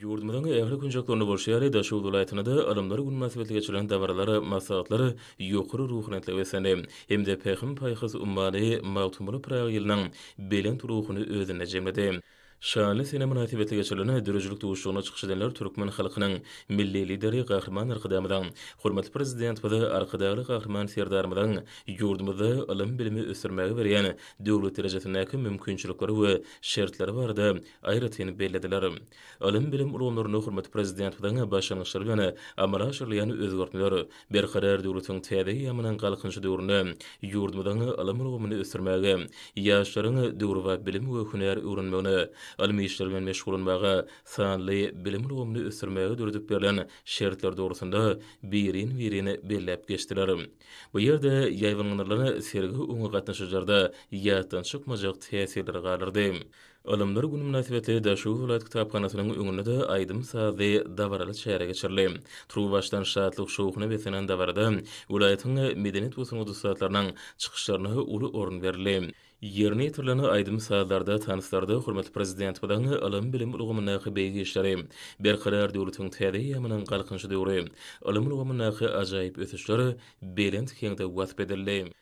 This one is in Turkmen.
Yurdumuzun ähli günjaklarını bolşýary Daşow welaýatyna da alymlar gün münasibetli geçirilen dabarlary, maslahatlary ýokary ruhanyetli wesende. Hemde pähim paýhys ummany magtumly praga ýylynyň belent ruhuny özüne jemledi. Şanly sene münasibetli geçirilen dürüjlük duşugyna çykyşydanlar türkmen halkynyň milli lideri Gahrman Arkadamydan, hormatly prezident we arkadaly Gahrman Serdarmydan ýurdumyzda alim bilimi ösürmäge berýän döwlet derejesindäki mümkinçilikleri we şertlери barada aýratyn bellediler. Alim bilim ulgamlaryny hormatly prezident we başlanýyşlary bilen amala aşyrylýan özgertmeler berkarar döwletiň täze ýamynyň galkynçy döwründe ýurdumyzda alim ulgamyny ösürmäge, ýaşlaryň döwri we bilim we hüner öwrenmegine alimi işler bilen meşgul bolmaga, sanly bilim ulgamyny ösürmäge döredip berilen şertler dogrusynda birini bellep geçdiler. Bu ýerde ýaýwanlary sergi öňe gatnaşyjlarda ýatdan çykmajak täsirler galyrdy. Alimler günü münasibetli Daşow welaýat kitapxanasynyň öňünde de aýdym sazy dabaraly şäherge geçirildi. Trubaşdan şatlyk şowkyna besenen dabarada welaýatyň medeniýet we sanat ustalarynyň çykyşlaryna uly orun berildi. Ýerine ýetirilen aýdym saýlarda tanyslarda hormatly prezident bilen alim bilim ulgamyny beýgi işleri, berkarar döwletiň täze ýamynyň galkynçy döwri, alim ulgamyny ajaýyp ösüşleri belent kengde wasp edildi.